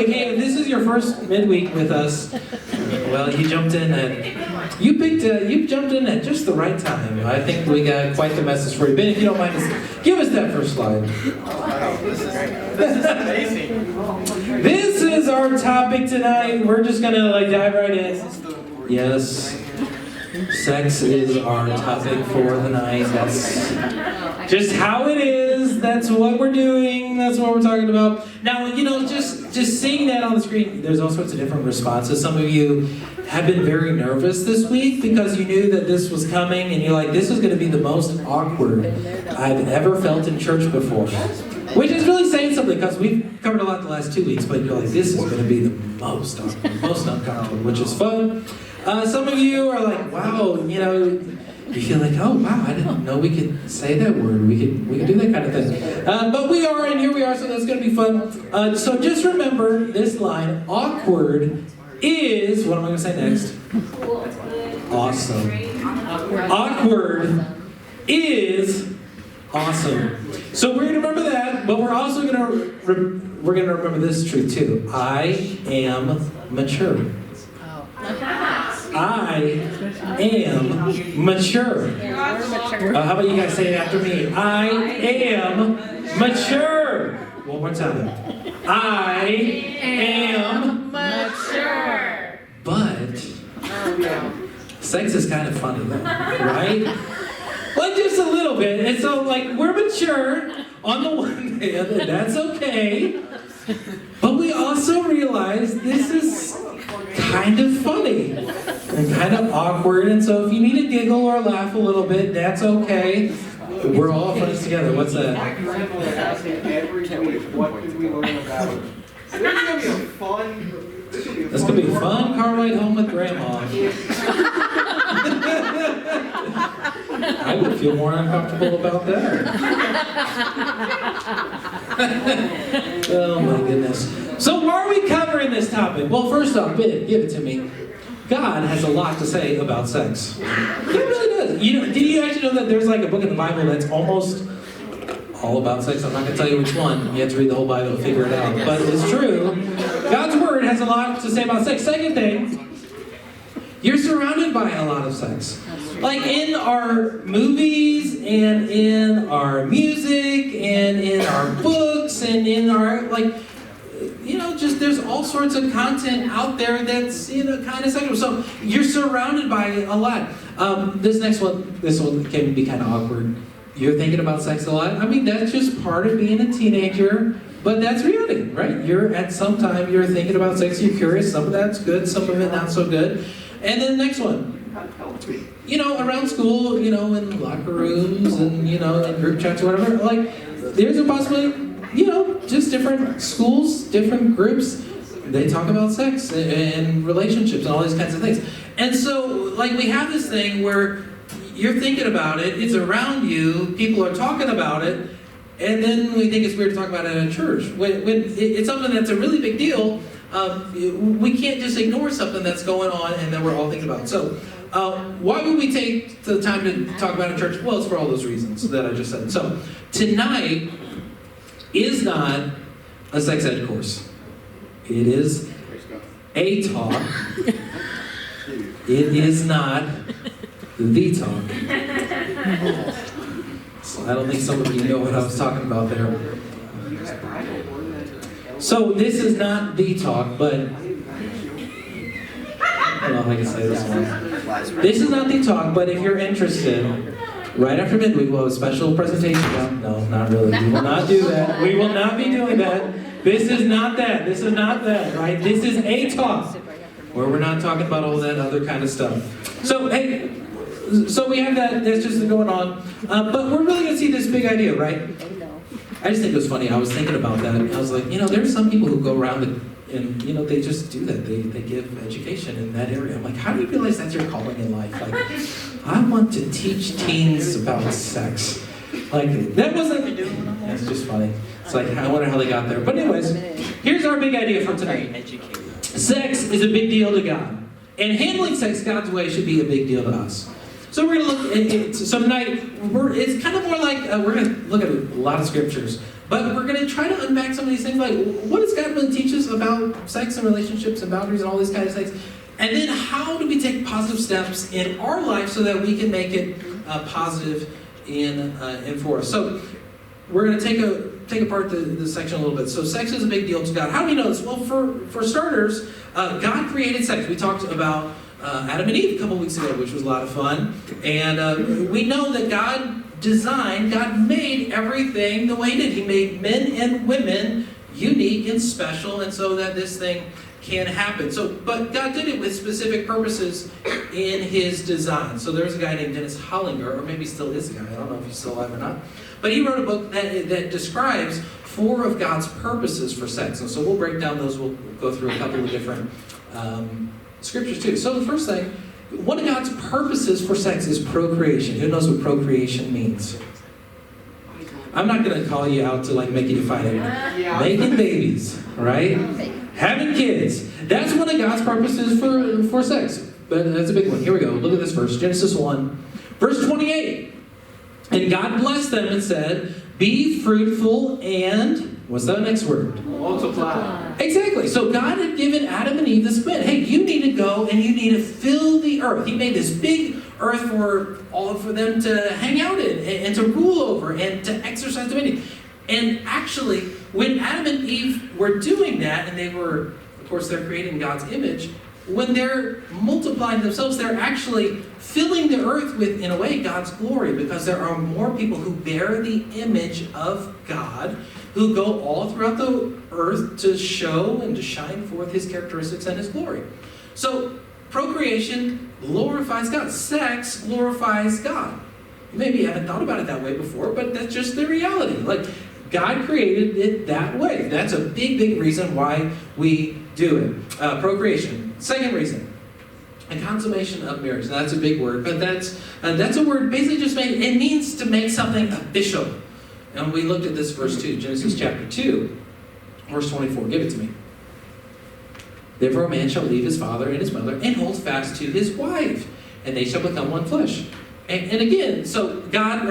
midweek. Hey, if this is your first midweek with us, well, you jumped in at, you jumped in at just the right time. I think we got quite the message for you. Ben, if you don't mind, give us that first slide. This is amazing. This is our topic tonight. We're just gonna dive right in. Yes. Sex is our topic for the night. That's just how it is. That's what we're doing. That's what we're talking about. Now, just seeing that on the screen, there's all sorts of different responses. Some of you have been very nervous this week because you knew that this was coming and you're like, this is going to be the most awkward I've ever felt in church before. Which is really saying something because we've covered a lot the last 2 weeks, but you're like, this is going to be the most awkward, most uncomfortable, which is fun. Some of you are like, wow, you feel like, oh wow, I didn't know we could say that word. We could do that kind of thing. But we are, and here we are, so that's going to be fun. So just remember this line: awkward is, what am I going to say next? Awesome. Awkward is awesome. So we're going to remember that, but we're also going to remember this truth too. I am mature. I am mature. How about you guys say it after me? I am mature. One more time. I am mature. But sex is kind of funny though, right? Like just a little bit. And so we're mature on the one hand, and that's okay. But we also realize this is kind of funny and kind of awkward, and so if you need to giggle or laugh a little bit, that's okay. We're all friends together. What's that? My grandma was asking every week, what did we learn about it? So this is going to be a fun... This could be a fun car ride home with Grandma. I would feel more uncomfortable about that. Oh my goodness. So why are we covering this topic? Well, first off, Ben, give it to me. God has a lot to say about sex. He really does. Did you actually know that there's a book in the Bible that's almost all about sex? I'm not going to tell you which one. You have to read the whole Bible to figure it out. But it's true. God's Word has a lot to say about sex. Second thing, you're surrounded by a lot of sex. Like in our movies and in our music and in our books and in our, just there's all sorts of content out there that's, kind of sexual. So you're surrounded by a lot. This one can be kind of awkward. You're thinking about sex a lot. I mean, that's just part of being a teenager, but that's reality, right? At some time, you're thinking about sex, you're curious. Some of that's good, some of it not so good. And then the next one. Around school, in locker rooms and, in group chats or whatever, there's a possibility, just different schools, different groups, they talk about sex and relationships and all these kinds of things. And so, we have this thing where you're thinking about it, it's around you, people are talking about it, and then we think it's weird to talk about it in church. When it's something that's a really big deal, we can't just ignore something that's going on and that we're all thinking about. So, why would we take the time to talk about it in church? Well, it's for all those reasons that I just said. So, tonight is not a sex ed course. It is a talk. It is not the talk. So I don't think some of you know what I was talking about there. So this is not the talk, but I don't know if I can say this one. This is not the talk, but if you're interested, right after midweek we'll have a special presentation. No, not really. We will not do that. We will not be doing that. This is not that. This is not that, right? This is a talk where we're not talking about all that other kind of stuff. So, hey, so we have that, that's just going on. But we're really going to see this big idea, right? I just think it was funny. I was thinking about that. I was like, there's some people who go around and they just do that. They give education in that area. I'm like, how do you realize that's your calling in life? I want to teach teens about sex. That wasn't, that's just funny. It's I wonder how they got there. But anyways, here's our big idea for tonight. Sex is a big deal to God. And handling sex God's way should be a big deal to us. So we're going to look at it. So tonight, it's kind of more like, we're going to look at a lot of scriptures. But we're going to try to unpack some of these things, like what does God really teach us about sex and relationships and boundaries and all these kind of things? And then how do we take positive steps in our life so that we can make it positive in for us? So we're going to take apart this section a little bit. So sex is a big deal to God. How do we know this? Well, for starters, God created sex. We talked about Adam and Eve a couple weeks ago, which was a lot of fun. And we know that God made everything the way He did. He made men and women unique and special, and so that this thing can happen. But God did it with specific purposes in His design. So there's a guy named Dennis Hollinger, or maybe still is a guy, I don't know if he's still alive or not. But he wrote a book that describes 4 of God's purposes for sex. And so we'll break down those. We'll go through a couple of different scriptures too. So the first thing, one of God's purposes for sex is procreation. Who knows what procreation means? I'm not going to call you out to make you define it. Making babies, right? Having kids. That's one of God's purposes for sex. But that's a big one. Here we go. Look at this verse. Genesis 1, verse 28. And God blessed them and said, be fruitful and, what's that next word? Multiply. Exactly. So God had given Adam and Eve this plan. Hey, you need to go and you need to fill the earth. He made this big earth for them to hang out in and to rule over and to exercise dominion. And actually, when Adam and Eve were doing that, and they were, of course, they're creating God's image, when they're multiplying themselves, they're actually filling the earth with, in a way, God's glory, because there are more people who bear the image of God, who go all throughout the earth to show and to shine forth His characteristics and His glory. So, procreation glorifies God. Sex glorifies God. You maybe haven't thought about it that way before, but that's just the reality. God created it that way. That's a big, big reason why we do it. Procreation. Second reason, a consummation of marriage. Now, that's a big word, but that's a word basically it means to make something official. And we looked at this verse 2, Genesis chapter 2, verse 24. Give it to me. Therefore a man shall leave his father and his mother and hold fast to his wife, and they shall become one flesh. And again, so God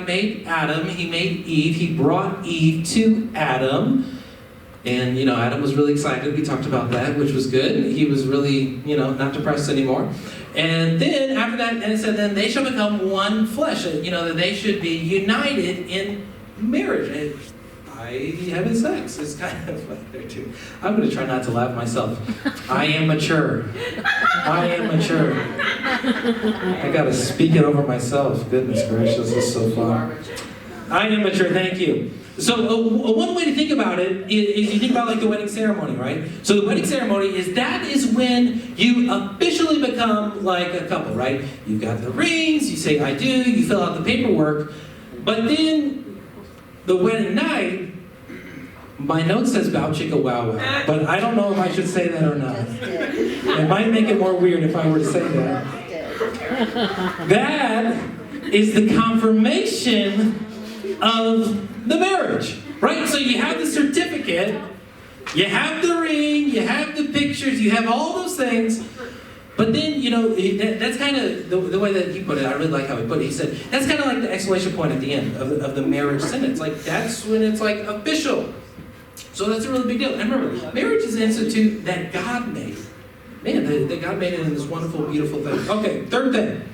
made Adam, He made Eve, He brought Eve to Adam. And, Adam was really excited. We talked about that, which was good. He was really, not depressed anymore. And then after that, and it said, then they shall become one flesh. That they should be united in marriage. And by having sex. It's kind of like there too. I'm going to try not to laugh myself. I am mature. I got to speak it over myself. Goodness gracious, this is so fun. I am mature, thank you. So one way to think about it is you think about the wedding ceremony, right? So the wedding ceremony is when you officially become a couple, right? You've got the rings, you say I do, you fill out the paperwork, but then the wedding night, my note says bow chicka wow wow, but I don't know if I should say that or not. It might make it more weird if I were to say that. That is the confirmation of the marriage, right? So you have the certificate, you have the ring, you have the pictures, you have all those things, but then, that's kind of the way that he put it. I really like how he put it. He said, that's kind of like the exclamation point at the end of the marriage sentence. That's when it's official. So that's a really big deal. And remember, marriage is an institute that God made. Man, that God made it in this wonderful, beautiful thing. Okay, third thing.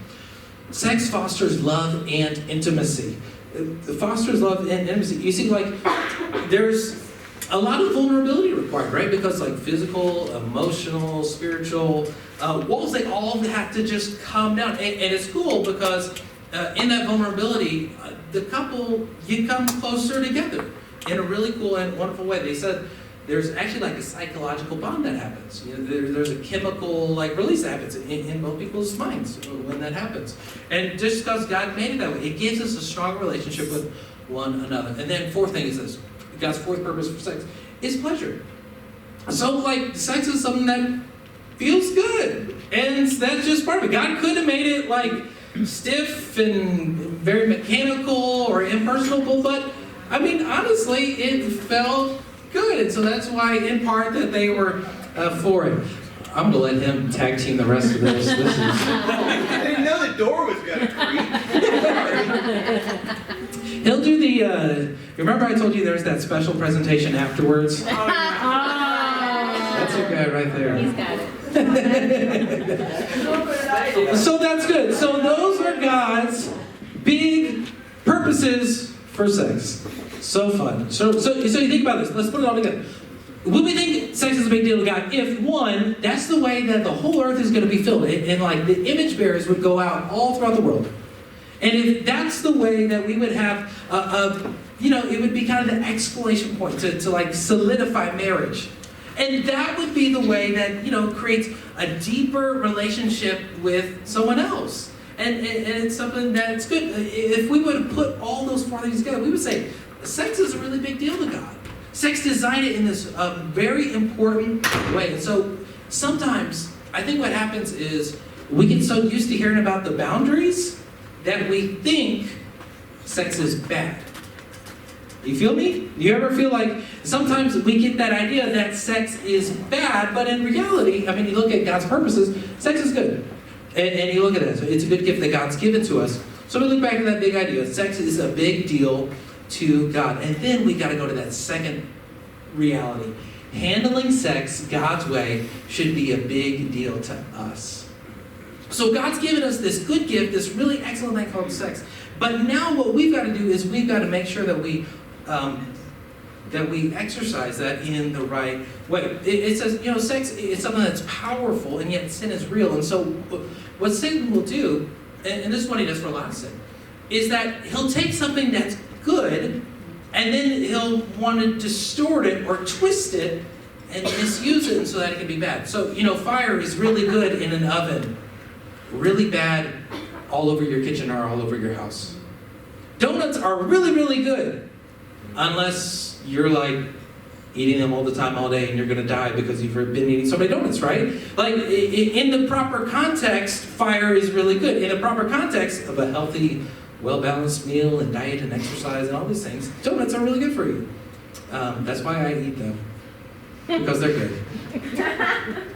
Sex fosters love and intimacy. It fosters love and intimacy. You see, there's a lot of vulnerability required, right? Because physical, emotional, spiritual walls, they all have to just come down. And it's cool because in that vulnerability, the couple, you come closer together in a really cool and wonderful way. They said there's actually a psychological bond that happens. There's a chemical release that happens in both people's minds when that happens. And just because God made it that way, it gives us a strong relationship with one another. And then fourth thing is this. God's fourth purpose for sex is pleasure. So sex is something that feels good. And that's just part of it. God could have made it stiff and very mechanical or impersonal, but honestly, it felt good. And so that's why, in part, that they were for it. I'm gonna let him tag team the rest of this. This is. I didn't know the door was gonna creak. He'll do the. Remember I told you there's that special presentation afterwards? That's your guy right there. He's got it. So that's good. So those are God's big purposes for sex. So fun. So you think about this. Let's put it all together. When we think sex is a big deal to God, if one, that's the way that the whole earth is going to be filled, and like the image bearers would go out all throughout the world. And if that's the way that we would have, it would be kind of the exclamation point to like solidify marriage. And that would be the way that, creates a deeper relationship with someone else. And it's something that's good. If we would put all those four things together, we would say sex is a really big deal to God. Sex designed it in this very important way. And so sometimes I think what happens is we get so used to hearing about the boundaries that we think sex is bad. You feel me? Do you ever feel like sometimes we get that idea that sex is bad, but in reality, you look at God's purposes, sex is good. And you look at it, so it's a good gift that God's given to us. So we look back at that big idea. Sex is a big deal to God. And then we got to go to that second reality. Handling sex God's way should be a big deal to us. So God's given us this good gift, this really excellent thing called sex. But now what we've got to do is we've got to make sure that we exercise that in the right way. It says, sex is something that's powerful, and yet sin is real. And so what Satan will do, and this is what he does for a lot of sin, is that he'll take something that's good, and then he'll want to distort it or twist it and misuse it so that it can be bad. So, fire is really good in an oven, really bad all over your kitchen or all over your house. Donuts are really, really good, unless you're like eating them all the time, all day, and you're going to die because you've been eating so many donuts, right? Like, in the proper context, fire is really good. In the proper context of a healthy, well-balanced meal and diet and exercise and all these things, donuts are really good for you. That's why I eat them, because they're good.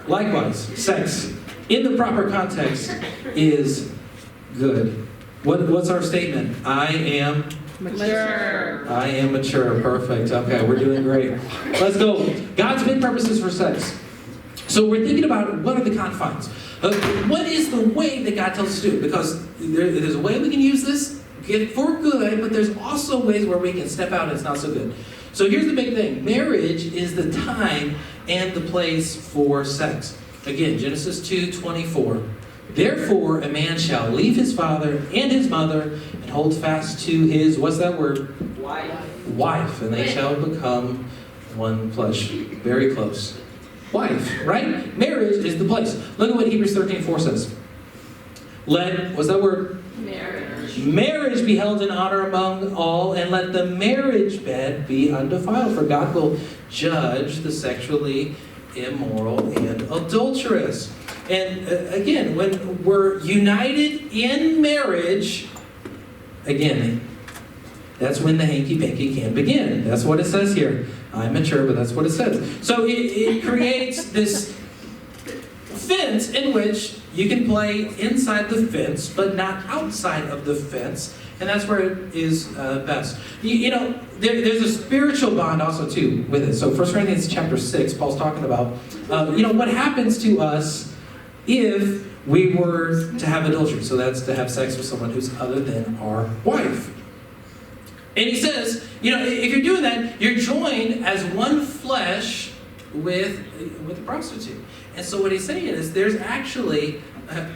Likewise, sex, in the proper context, is good. What's our statement? I am Mature. I am mature. Perfect. Okay, we're doing great. Let's go. God's big purposes for sex. So we're thinking about what are the confines. What is the way that God tells us to do it? Because there's a way we can use this for good, but there's also ways where we can step out and it's not so good. So here's the big thing. Marriage is the time and the place for sex. Again, Genesis 2:24. Therefore, a man shall leave his father and his mother and hold fast to his, what's that word? Wife. And they shall become one flesh. Very close. Wife, right? Marriage is the place. Look at what Hebrews 13:4 says. Let, what's that word? Marriage be held in honor among all, and let the marriage bed be undefiled, for God will judge the sexually immoral and adulterous. And again, when we're united in marriage, again, that's when the hanky-panky can begin. That's what it says here. I'm mature, but that's what it says. So it creates this fence in which you can play inside the fence, but not outside of the fence. And that's where it is best. There's a spiritual bond also, too, with it. So 1 Corinthians chapter 6, Paul's talking about, what happens to us if we were to have adultery. So that's to have sex with someone who's other than our wife. And he says, if you're doing that, you're joined as one flesh with a prostitute. And so what he's saying is there's actually,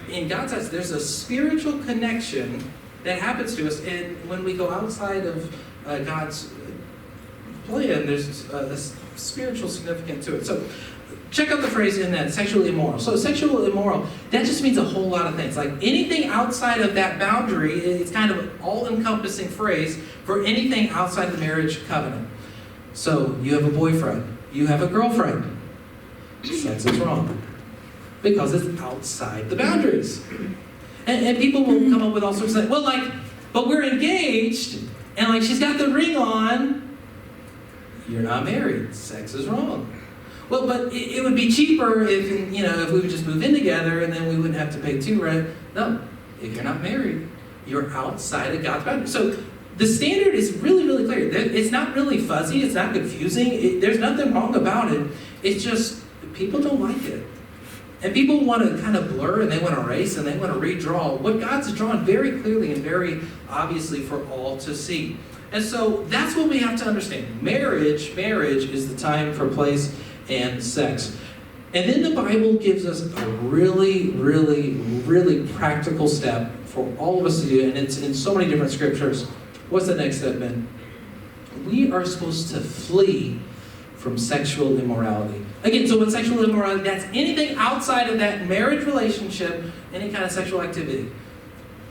in God's eyes, there's a spiritual connection that happens to us. And when we go outside of God's plan, there's a spiritual significance to it. So check out the phrase in that, sexually immoral. So sexual immoral, that just means a whole lot of things. Like anything outside of that boundary, it's kind of an all-encompassing phrase for anything outside the marriage covenant. So you have a boyfriend, you have a girlfriend. Sex is wrong because it's outside the boundaries. And people will come up with all sorts of things. Well, but we're engaged, and she's got the ring on. You're not married. Sex is wrong. Well, but it would be cheaper if, if we would just move in together and then we wouldn't have to pay 2 rent. No, if you're not married, you're outside of God's boundary. So the standard is really, really clear. It's not really fuzzy. It's not confusing. There's nothing wrong about it. It's just people don't like it. And people want to kind of blur and they want to erase and they want to redraw what God's drawn very clearly and very obviously for all to see. And so that's what we have to understand. Marriage is the time for place and sex. And then the Bible gives us a really, really, really practical step for all of us to do, and it's in so many different scriptures. What's the next step, Ben? We are supposed to flee from sexual immorality. Again, so with sexual immorality, that's anything outside of that marriage relationship, any kind of sexual activity.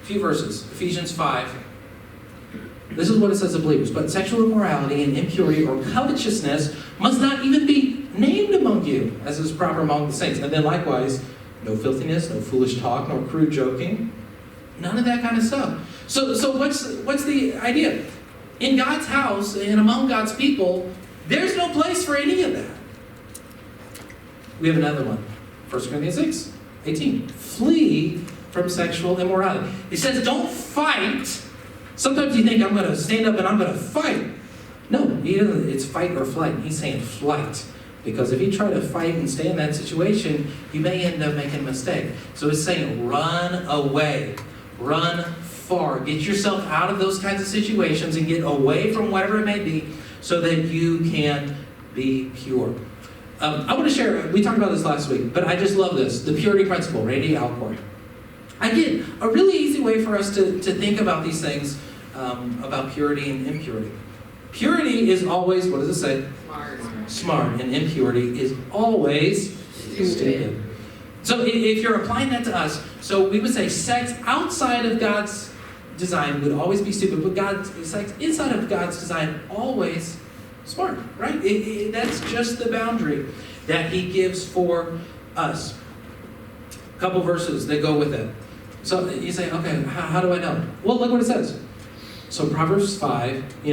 A few verses. Ephesians 5. This is what it says to believers. But sexual immorality and impurity or covetousness must not even be named among you, as is proper among the saints. And then likewise, no filthiness, no foolish talk, no crude joking. None of that kind of stuff. So what's the idea? In God's house and among God's people, there's no place for any of that. We have another one. 1 Corinthians 6, 18. Flee from sexual immorality. He says, don't fight. Sometimes you think, I'm going to stand up and I'm going to fight. No, he doesn't. It's fight or flight. He's saying flight. Because if you try to fight and stay in that situation, you may end up making a mistake. So it's saying run away. Run far. Get yourself out of those kinds of situations and get away from whatever it may be so that you can be pure. I want to share, we talked about this last week, but I just love this. The purity principle, Randy Alcorn. Again, a really easy way for us to think about these things, about purity and impurity. Purity is always, what does it say? Smart. And impurity is always stupid. So if you're applying that to us, so we would say sex outside of God's design would always be stupid, but sex inside of God's design always smart, right? That's just the boundary that he gives for us. A couple verses that go with it. So you say, okay, how do I know? Well, look what it says. So Proverbs 5,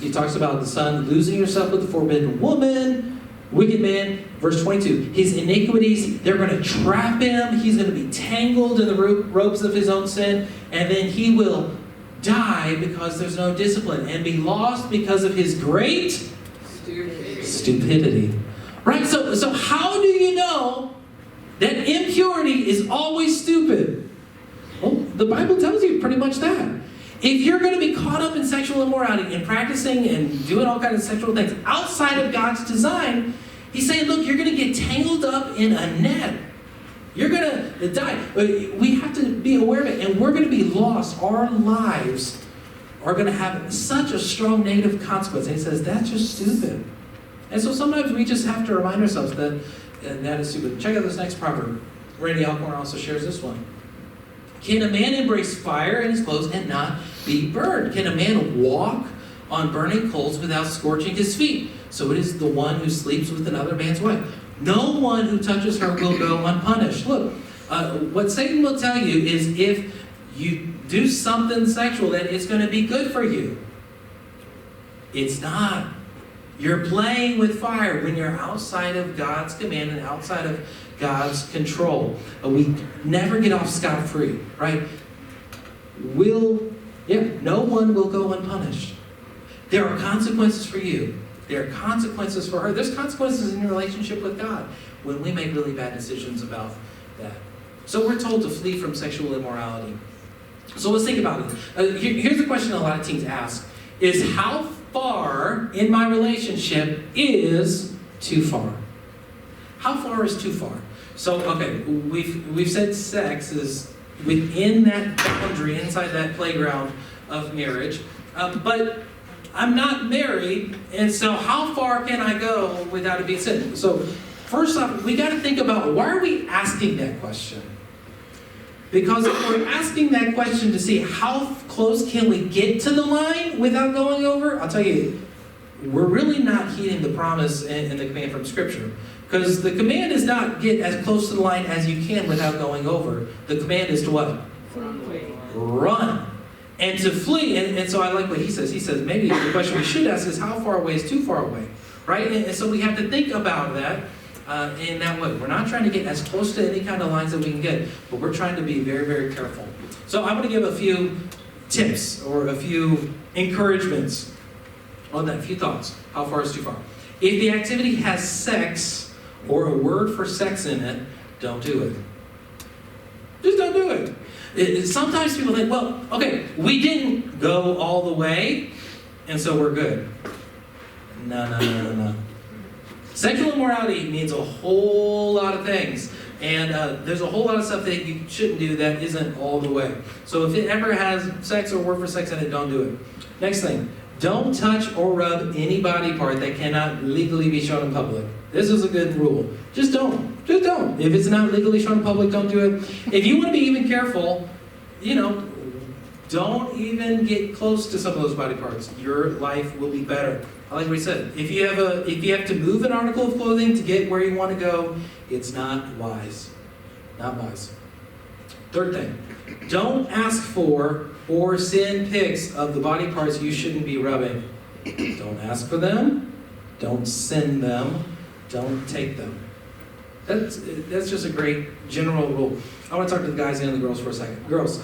he talks about the son losing yourself with the forbidden woman, wicked man. Verse 22, his iniquities, they're going to trap him. He's going to be tangled in the ropes of his own sin. And then he will die because there's no discipline and be lost because of his great stupidity. Right? So how do you know that impurity is always stupid? Well, the Bible tells you pretty much that. If you're going to be caught up in sexual immorality and practicing and doing all kinds of sexual things outside of God's design, he's saying, look, you're going to get tangled up in a net. You're going to die. We have to be aware of it, and we're going to be lost. Our lives are going to have such a strong negative consequence. And he says, that's just stupid. And so sometimes we just have to remind ourselves that that is stupid. Check out this next proverb. Randy Alcorn also shares this one. Can a man embrace fire in his clothes and not be burned? Can a man walk on burning coals without scorching his feet? So it is the one who sleeps with another man's wife. No one who touches her will go unpunished. Look, what Satan will tell you is if you do something sexual, that it's going to be good for you. It's not. You're playing with fire when you're outside of God's command and outside of God's control. We never get off scot-free, right? No one will go unpunished. There are consequences for you. There are consequences for her. There's consequences in your relationship with God when we make really bad decisions about that. So we're told to flee from sexual immorality. So let's think about it. Here's the question a lot of teens ask, is how far in my relationship is too far? How far is too far? So, okay, we've said sex is within that boundary, inside that playground of marriage. But I'm not married, and so how far can I go without it being sin? So, first off, we got to think about why are we asking that question? Because if we're asking that question to see how close can we get to the line without going over, I'll tell you, we're really not heeding the promise and the command from Scripture. Because the command is not get as close to the line as you can without going over. The command is to what? Run. And to flee. And so I like what he says. He says maybe the question we should ask is how far away is too far away? Right? And so we have to think about that. in that way. We're not trying to get as close to any kind of lines that we can get, but we're trying to be very, very careful. So I'm going to give a few tips or a few encouragements on that, a few thoughts. How far is too far? If the activity has sex or a word for sex in it, don't do it. Just don't do it. Sometimes people think, well, okay, we didn't go all the way, and so we're good. No. Sexual immorality means a whole lot of things. And there's a whole lot of stuff that you shouldn't do that isn't all the way. So if it ever has sex or word for sex in it, don't do it. Next thing, don't touch or rub any body part that cannot legally be shown in public. This is a good rule. Just don't. Just don't. If it's not legally shown in public, don't do it. If you want to be even careful, don't even get close to some of those body parts. Your life will be better. I like what he said. If you have to move an article of clothing to get where you want to go, it's not wise. Not wise. Third thing, don't ask for or send pics of the body parts you shouldn't be rubbing. Don't ask for them. Don't send them. Don't take them. That's just a great general rule. I want to talk to the guys and the girls for a second. Girls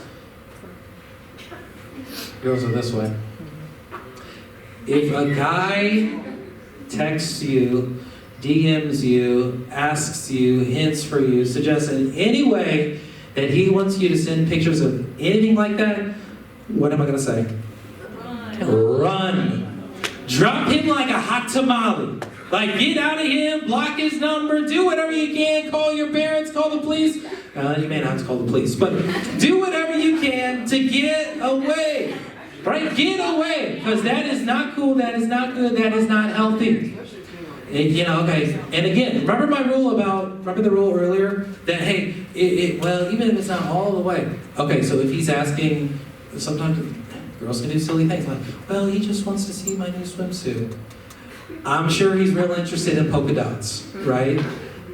are this way. If a guy texts you, DMs you, asks you, hints for you, suggests in any way that he wants you to send pictures of anything like that, what am I going to say? Run. Drop him like a hot tamale. Like, get out of him, block his number, do whatever you can, call your parents, call the police. You may not have to call the police, but do whatever you can to get away. Right? Get away. Because that is not cool, that is not good, that is not healthy. Okay. And again, remember the rule earlier? That, hey, even if it's not all the way. Okay, so if he's asking, sometimes girls can do silly things like, well, he just wants to see my new swimsuit. I'm sure he's real interested in polka dots, right?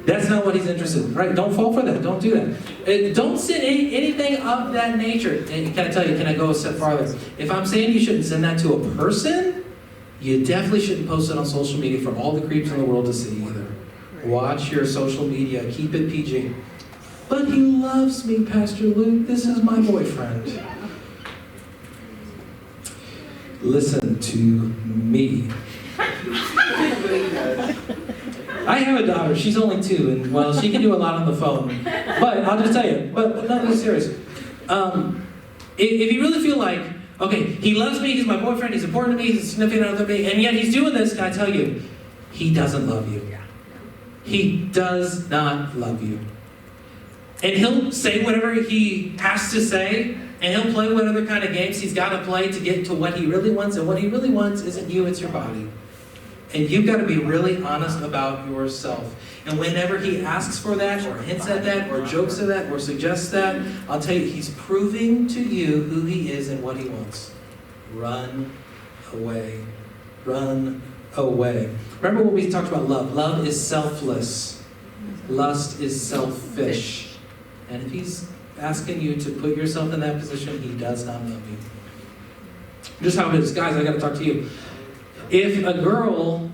That's not what he's interested in, right? Don't fall for that. Don't do that. Don't send anything of that nature. And can I go a step farther? If I'm saying you shouldn't send that to a person, you definitely shouldn't post it on social media for all the creeps in the world to see either. Watch your social media. Keep it PG. But he loves me, Pastor Luke. This is my boyfriend. Listen to me. I have a daughter. She's only 2, and well, she can do a lot on the phone. But I'll just tell you. But no, I'm serious. If you really feel like, okay, he loves me, he's my boyfriend, he's important to me, he's a significant other to me, and yet he's doing this, can I tell you, he doesn't love you. He does not love you. And he'll say whatever he has to say, and he'll play whatever kind of games he's got to play to get to what he really wants, and what he really wants isn't you, it's your body. And you've got to be really honest about yourself. And whenever he asks for that, or hints at that, or jokes at that, or suggests that, I'll tell you, he's proving to you who he is and what he wants. Run away. Run away. Remember when we talked about love? Love is selfless. Lust is selfish. And if he's asking you to put yourself in that position, he does not love you. Just how it is. Guys, I got to talk to you. If a girl,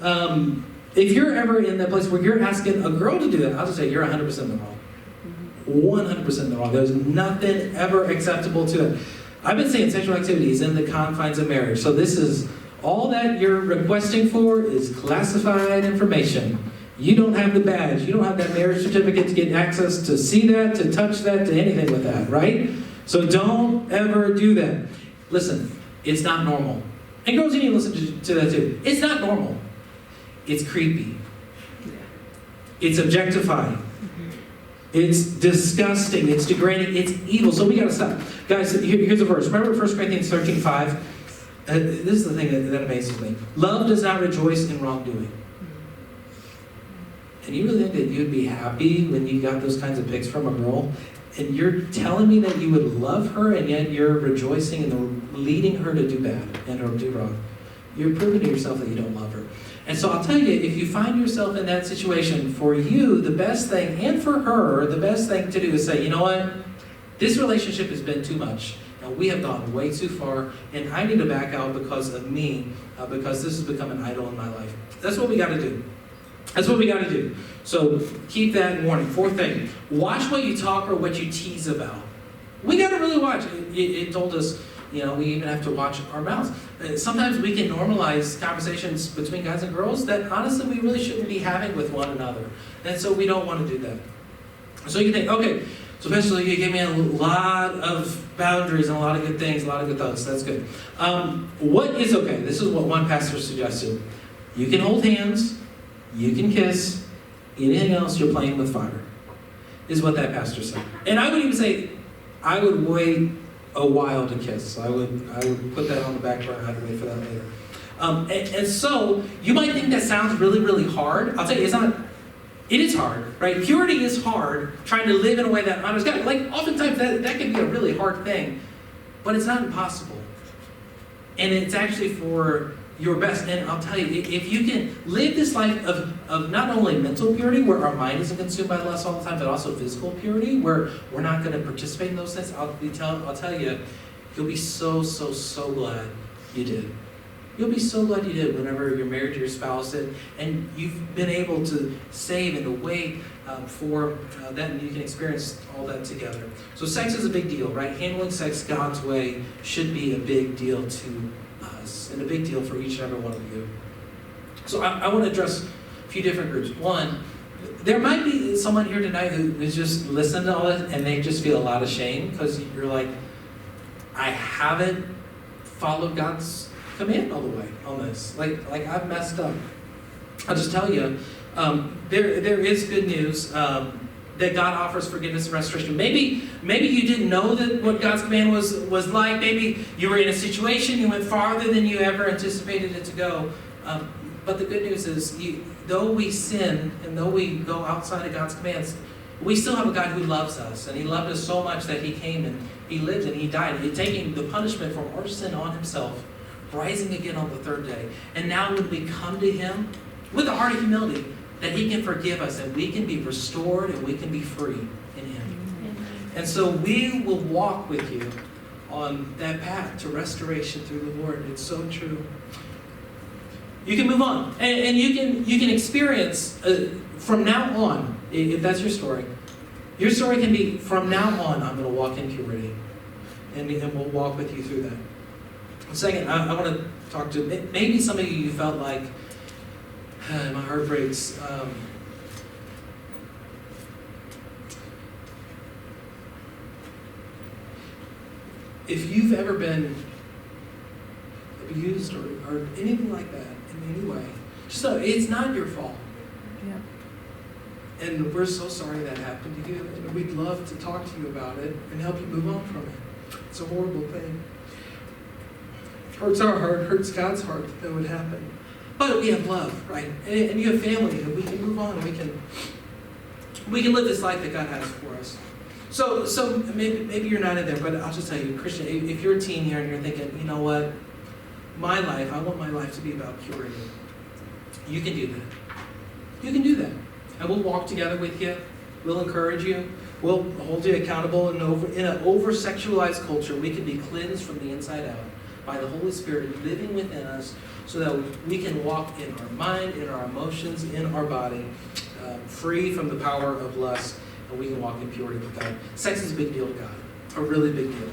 if you're ever in that place where you're asking a girl to do that, I'll just say you're 100% in the wrong. 100% in the wrong. There's nothing ever acceptable to that. I've been saying sexual activity is in the confines of marriage. So this is, all that you're requesting for is classified information. You don't have the badge. You don't have that marriage certificate to get access to see that, to touch that, to anything with that, right? So don't ever do that. Listen, it's not normal. And girls, you need to listen to that too. It's not normal. It's creepy. It's objectifying. It's disgusting. It's degrading. It's evil. So we got to stop. Guys, here's a verse. Remember 1 Corinthians 13:5? This is the thing that amazes me. Love does not rejoice in wrongdoing. And you really think that you'd be happy when you got those kinds of pics from a girl? And you're telling me that you would love her, and yet you're rejoicing and leading her to do bad and or do wrong. You're proving to yourself that you don't love her. And so I'll tell you, if you find yourself in that situation, for you, the best thing, and for her, the best thing to do is say, you know what? This relationship has been too much, and we have gone way too far, and I need to back out because of me, because this has become an idol in my life. That's what we got to do. That's what we got to do. So keep that in warning. Fourth thing, watch what you talk or what you tease about. We got to really watch. It told us, we even have to watch our mouths. Sometimes we can normalize conversations between guys and girls that honestly we really shouldn't be having with one another. And so we don't want to do that. So you think, okay, so eventually you gave me a lot of boundaries and a lot of good things, a lot of good thoughts. That's good. What is okay? This is what one pastor suggested. You can hold hands. You can kiss. Anything else, you're playing with fire, is what that pastor said. And I would even say, I would wait a while to kiss. I would put that on the back burner. I'd wait for that later. And so, you might think that sounds really, really hard. I'll tell you, it's not. It is hard, right? Purity is hard, trying to live in a way that honors God. Like, oftentimes that can be a really hard thing, but it's not impossible. And it's actually for your best. And I'll tell you, if you can live this life of not only mental purity, where our mind isn't consumed by lust all the time, but also physical purity, where we're not going to participate in those things, I'll tell you, you'll be so glad you did. You'll be so glad you did whenever you're married to your spouse and you've been able to save and to wait for that, and you can experience all that together. So sex is a big deal, right? Handling sex God's way should be a big deal to us and a big deal for each and every one of you. So I want to address a few different groups. One, there might be someone here tonight who is just listening to all this and they just feel a lot of shame because you're like, I haven't followed God's command all the way on this. Like I've messed up. I'll just tell you, there is good news that God offers forgiveness and restoration. Maybe you didn't know that what God's command was like. Maybe you were in a situation, you went farther than you ever anticipated it to go. But the good news is, though we sin and though we go outside of God's commands, we still have a God who loves us. And He loved us so much that He came and He lived and He died, taking the punishment for our sin on Himself, rising again on the third day. And now when we come to Him with a heart of humility, that He can forgive us and we can be restored and we can be free in Him. And so we will walk with you on that path to restoration through the Lord. It's so true. You can move on. And you can experience from now on, if that's your story can be, from now on, I'm going to walk in purity. And we'll walk with you through that. Second, I want to talk to, maybe some of you felt like, my heart breaks. If you've ever been abused or anything like that in any way, just know it's not your fault. Yeah. And we're so sorry that happened to you, and we'd love to talk to you about it and help you move on from it. It's a horrible thing. Hurts our heart, hurts God's heart that would happen. But we have love, right? And you have family, and we can move on. We can live this life that God has for us. So maybe you're not in there, but I'll just tell you, Christian, if you're a teen here and you're thinking, you know what, I want my life to be about purity. You can do that. You can do that. And we'll walk together with you. We'll encourage you. We'll hold you accountable. In an over-sexualized culture, we can be cleansed from the inside out by the Holy Spirit living within us, so that we can walk in our mind, in our emotions, in our body, free from the power of lust, and we can walk in purity with God. Sex is a big deal to God, a really big deal.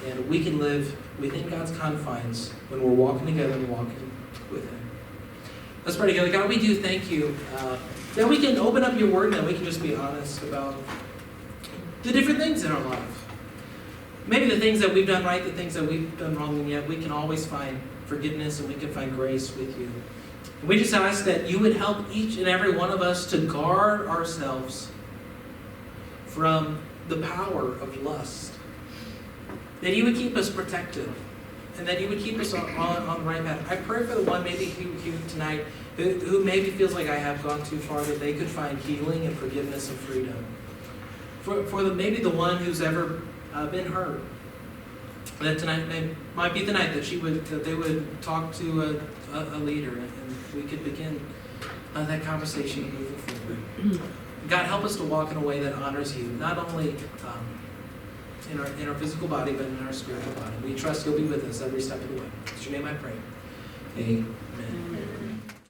And we can live within God's confines when we're walking together and walking with Him. Let's pray together. God, we do thank You that we can open up Your Word and that we can just be honest about the different things in our life. Maybe the things that we've done right, the things that we've done wrong, and yet we can always find forgiveness and we can find grace with You. And we just ask that You would help each and every one of us to guard ourselves from the power of lust. That You would keep us protected and that You would keep us on the right path. I pray for the one maybe here tonight who maybe feels like I have gone too far, that they could find healing and forgiveness and freedom. For maybe the one who's ever been hurt, that tonight might be the night that they would talk to a leader and we could begin that conversation moving forward. God, help us to walk in a way that honors You, not only in our physical body, but in our spiritual body. We trust You'll be with us every step of the way. In Your name I pray. Amen.